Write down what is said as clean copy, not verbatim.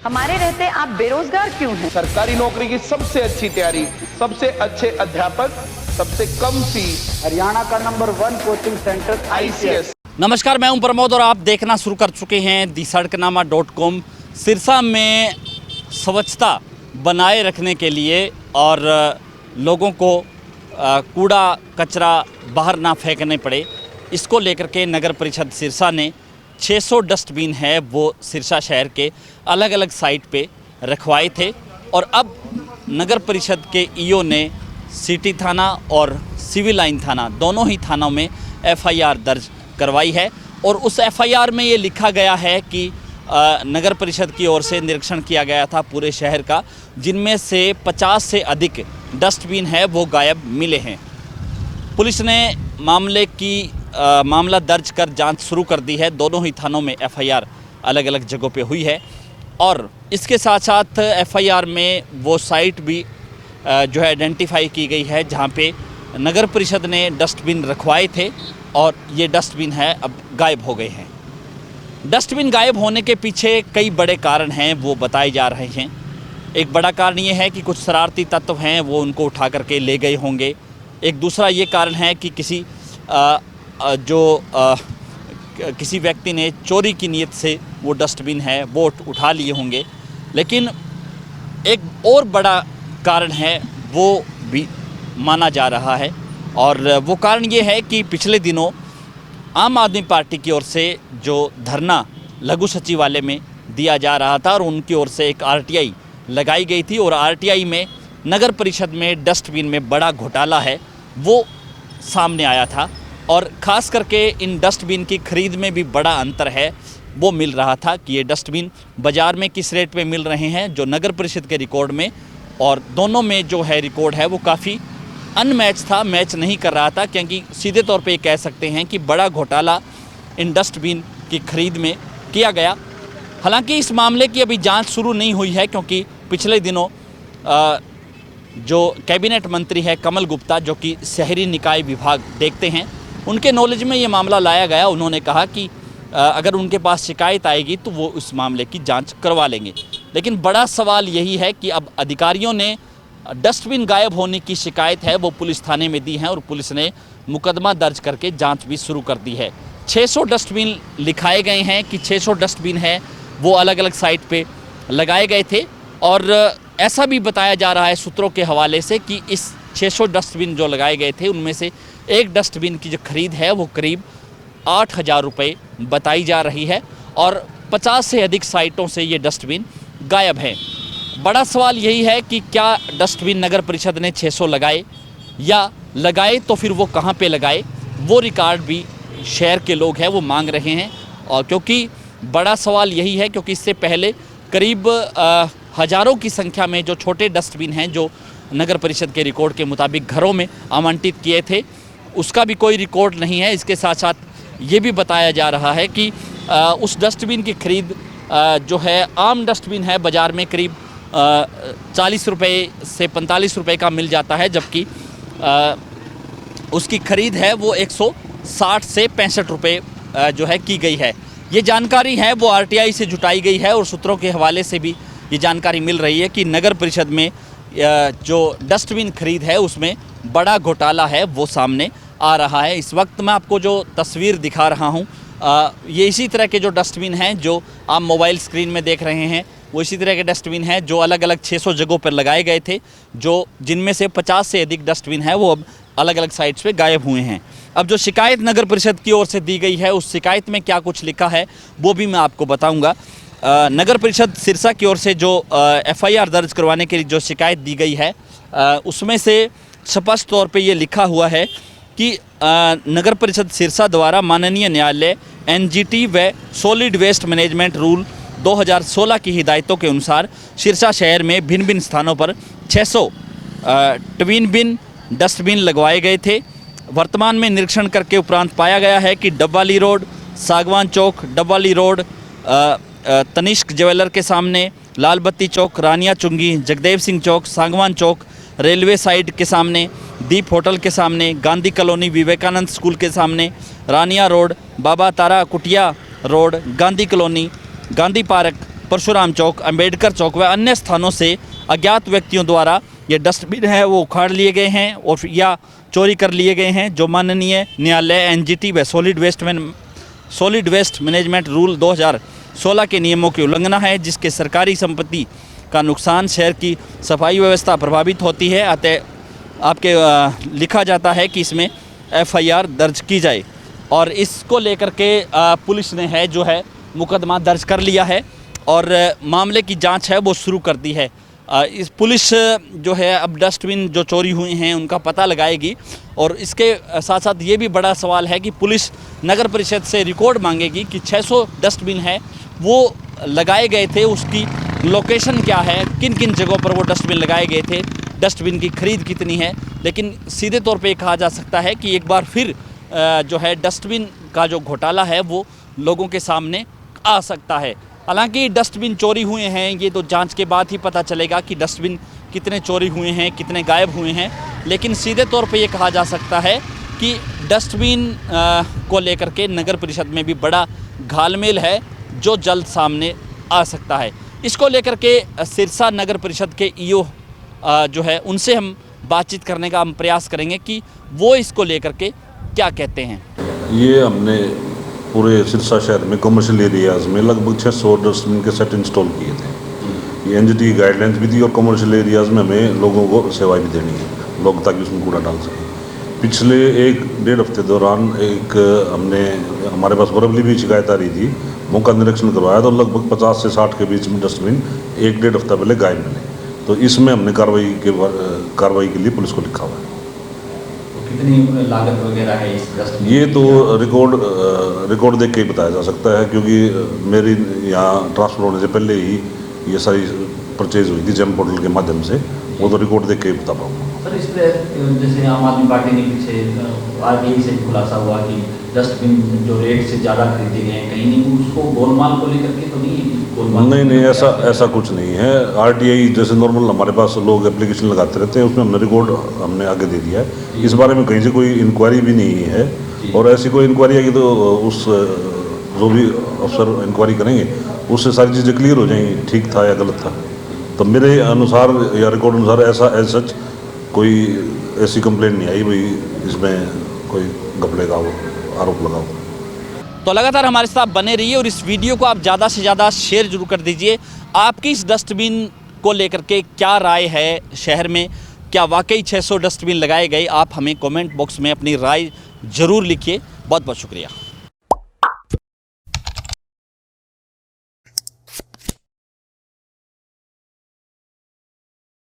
हमारे रहते आप बेरोजगार क्यों हैं? सरकारी नौकरी की सबसे अच्छी तैयारी, सबसे अच्छे अध्यापक, सबसे कम फीस, हरियाणा का नंबर 1 कोचिंग सेंटर ICS। नमस्कार, मैं हूं प्रमोद और आप देखना शुरू कर चुके हैं दी-सड़कनामा.com। सिरसा में स्वच्छता बनाए रखने के लिए और लोगों को कूड़ा कचरा बाहर ना फेंकने पड़े, इसको लेकर के नगर परिषद सिरसा ने 600 डस्टबिन है वो सिरसा शहर के अलग अलग साइट पे रखवाए थे। और अब नगर परिषद के ईओ ने सिटी थाना और सिविल लाइन थाना दोनों ही थानों में FIR दर्ज करवाई है। और उस FIR में ये लिखा गया है कि नगर परिषद की ओर से निरीक्षण किया गया था पूरे शहर का, जिनमें से 50 से अधिक डस्टबिन है वो गायब मिले हैं। पुलिस ने मामला दर्ज कर जांच शुरू कर दी है। दोनों ही थानों में FIR अलग अलग जगहों पे हुई है और इसके साथ साथ FIR में वो साइट भी जो है आइडेंटिफाई की गई है जहाँ पे नगर परिषद ने डस्टबिन रखवाए थे और ये डस्टबिन है अब गायब हो गए हैं। डस्टबिन गायब होने के पीछे कई बड़े कारण हैं वो बताए जा रहे हैं। एक बड़ा कारण ये है कि कुछ शरारती तत्व हैं वो उनको उठा करके ले गए होंगे। एक दूसरा ये कारण है कि किसी व्यक्ति ने चोरी की नीयत से वो डस्टबिन है वो उठा लिए होंगे। लेकिन एक और बड़ा कारण है वो भी माना जा रहा है और वो कारण ये है कि पिछले दिनों आम आदमी पार्टी की ओर से जो धरना लघु सचिवालय में दिया जा रहा था और उनकी ओर से एक RTI लगाई गई थी और RTI में नगर परिषद में डस्टबिन में बड़ा घोटाला है वो सामने आया था। और ख़ास करके इन डस्टबिन की खरीद में भी बड़ा अंतर है वो मिल रहा था कि ये डस्टबिन बाज़ार में किस रेट पे मिल रहे हैं जो नगर परिषद के रिकॉर्ड में, और दोनों में जो है रिकॉर्ड है वो काफ़ी अनमैच था, मैच नहीं कर रहा था। क्योंकि सीधे तौर पे ये कह सकते हैं कि बड़ा घोटाला इन डस्टबिन की खरीद में किया गया। हालांकि इस मामले की अभी जांच शुरू नहीं हुई है क्योंकि पिछले दिनों जो कैबिनेट मंत्री है कमल गुप्ता, जो कि शहरी निकाय विभाग देखते हैं, उनके नॉलेज में ये मामला लाया गया। उन्होंने कहा कि अगर उनके पास शिकायत आएगी तो वो उस मामले की जांच करवा लेंगे। लेकिन बड़ा सवाल यही है कि अब अधिकारियों ने डस्टबिन गायब होने की शिकायत है वो पुलिस थाने में दी है और पुलिस ने मुकदमा दर्ज करके जांच भी शुरू कर दी है। 600 डस्टबिन लिखाए गए हैं कि 600 डस्टबिन है वो अलग अलग साइट पे लगाए गए थे और ऐसा भी बताया जा रहा है सूत्रों के हवाले से कि इस 600 डस्टबिन जो लगाए गए थे उनमें से एक डस्टबिन की जो खरीद है वो करीब 8,000 रुपये बताई जा रही है और 50 से अधिक साइटों से ये डस्टबिन गायब है। बड़ा सवाल यही है कि क्या डस्टबिन नगर परिषद ने 600 लगाए या लगाए तो फिर वो कहाँ पे लगाए, वो रिकॉर्ड भी शहर के लोग हैं वो मांग रहे हैं। और क्योंकि बड़ा सवाल यही है क्योंकि इससे पहले करीब हज़ारों की संख्या में जो छोटे डस्टबिन हैं जो नगर परिषद के रिकॉर्ड के मुताबिक घरों में आवंटित किए थे उसका भी कोई रिकॉर्ड नहीं है। इसके साथ साथ ये भी बताया जा रहा है कि उस डस्टबिन की खरीद जो है आम डस्टबिन है बाज़ार में करीब 40 रुपये से 45 रुपये का मिल जाता है, जबकि उसकी खरीद है वो 160 से 65 रुपये जो है की गई है। ये जानकारी है वो RTI से जुटाई गई है और सूत्रों के हवाले से भी ये जानकारी मिल रही है कि नगर परिषद में जो डस्टबिन खरीद है उसमें बड़ा घोटाला है वो सामने आ रहा है। इस वक्त मैं आपको जो तस्वीर दिखा रहा हूँ ये इसी तरह के जो डस्टबिन हैं जो आप मोबाइल स्क्रीन में देख रहे हैं वो इसी तरह के डस्टबिन हैं जो अलग अलग 600 जगहों पर लगाए गए थे, जो जिनमें से 50 से अधिक डस्टबिन है वो अब अलग अलग साइट्स पे गायब हुए हैं। अब जो शिकायत नगर परिषद की ओर से दी गई है उस शिकायत में क्या कुछ लिखा है वो भी मैं आपको बताऊँगा। नगर परिषद सिरसा की ओर से जो FIR दर्ज करवाने के लिए जो शिकायत दी गई है उसमें से स्पष्ट तौर पे ये लिखा हुआ है कि नगर परिषद सिरसा द्वारा माननीय न्यायालय NGT व सॉलिड वेस्ट मैनेजमेंट रूल 2016 की हिदायतों के अनुसार सिरसा शहर में भिन्न भिन्न स्थानों पर 600 ट्विन बिन डस्टबिन लगवाए गए थे। वर्तमान में निरीक्षण करके उपरांत पाया गया है कि डब्बाली रोड, सागवान चौक, डब्बाली रोड, तनिष्क ज्वेलर के सामने, लाल बत्ती चौक, रानिया चुंगी, जगदेव सिंह चौक, सागवान चौक, रेलवे साइड के सामने, दीप होटल के सामने, गांधी कॉलोनी, विवेकानंद स्कूल के सामने, रानिया road, Baba Tara Kutiya road, Gandhi colony, Gandhi park, Parshuram Chowk, Ambedkar Chowk व अन्य स्थानों से अज्ञात व्यक्तियों द्वारा ये डस्टबिन है वो उखाड़ लिए गए हैं और या चोरी कर लिए गए हैं, जो माननीय न्यायालय एनजीटी व सॉलिड वेस्ट मैनेजमेंट रूल 2016 के नियमों की उल्लंघना है, जिसके सरकारी संपत्ति का नुकसान, शहर की सफाई व्यवस्था प्रभावित होती है। अतः आपके लिखा जाता है कि इसमें FIR दर्ज की जाए और इसको लेकर के पुलिस ने है जो है मुकदमा दर्ज कर लिया है और मामले की जांच है वो शुरू कर दी है। इस पुलिस जो है अब डस्टबिन जो चोरी हुए हैं उनका पता लगाएगी और इसके साथ साथ ये भी बड़ा सवाल है कि पुलिस नगर परिषद से रिकॉर्ड मांगेगी कि 600 डस्टबिन है वो लगाए गए थे, उसकी लोकेशन क्या है, किन किन जगहों पर वो डस्टबिन लगाए गए थे, डस्टबिन की खरीद कितनी है। लेकिन सीधे तौर पे कहा जा सकता है कि एक बार फिर जो है डस्टबिन का जो घोटाला है वो लोगों के सामने आ सकता है। हालांकि डस्टबिन चोरी हुए हैं ये तो जांच के बाद ही पता चलेगा कि डस्टबिन कितने चोरी हुए हैं, कितने गायब हुए हैं। लेकिन सीधे तौर पे ये कहा जा सकता है कि डस्टबिन को लेकर के नगर परिषद में भी बड़ा घालमेल है जो जल्द सामने आ सकता है। इसको लेकर के सिरसा नगर परिषद के ईओ जो है उनसे हम बातचीत करने का हम प्रयास करेंगे कि वो इसको लेकर के क्या कहते हैं। ये हमने पूरे सिरसा शहर में कमर्शियल एरियाज़ में लगभग 600 डस्टबिन के सेट इंस्टॉल किए थे। ये एनजीटी गाइडलाइंस भी थी और कमर्शियल एरियाज़ में हमें लोगों को सेवाएं भी देनी है, लोग ताकि उसमें कूड़ा डाल सकें। पिछले 1-1.5 हफ्ते दौरान हमारे पास बरबली भी शिकायत आ रही थी, मौका निरीक्षण करवाया तो लगभग 50 से 60 के बीच में डस्टबिन 1-1.5 हफ्ता पहले गायब मिले। तो इसमें हमने कार्रवाई के लिए पुलिस को लिखा हुआ है। कितनी लागत वगैरह है इस डस्टबिन? ये तो रिकॉर्ड देख के ही बताया जा सकता है, क्योंकि मेरी यहाँ ट्रांसफर होने से पहले ही ये सारी परचेज हुई थी जेम पोर्टल के माध्यम से, वो तो रिकॉर्ड देख के ही बता पाऊँगा। सर इस पर जैसे आम आदमी पार्टी ने पीछे RTI से खुलासा हुआ कि डस्टबिन जो रेट से ज़्यादा खरीदे गए हैं, कहीं नहीं उसको गोलमाल को लेकर के तो नहीं ऐसा कुछ नहीं है। RTI जैसे नॉर्मल हमारे पास लोग एप्लीकेशन लगाते रहते हैं, उसमें हमने रिकॉर्ड आगे दे दिया है। इस बारे में कहीं से कोई इंक्वायरी भी नहीं है और ऐसी कोई इंक्वायरी आएगी तो उस जो भी अफसर इंक्वायरी करेंगे उससे सारी चीज़ें क्लियर हो जाएंगी, ठीक था या गलत था। तो मेरे अनुसार या रिकॉर्ड अनुसार ऐसा एज सच कोई ऐसी कंप्लेंट नहीं आई भाई इसमें कोई घपले का आरोप लगाओ। तो लगातार हमारे साथ बने रहिए और इस वीडियो को आप ज़्यादा से ज़्यादा शेयर जरूर कर दीजिए। आपकी इस डस्टबिन को लेकर के क्या राय है शहर में, क्या वाकई 600 डस्टबिन लगाए गए? आप हमें कमेंट बॉक्स में अपनी राय ज़रूर लिखिए। बहुत बहुत शुक्रिया।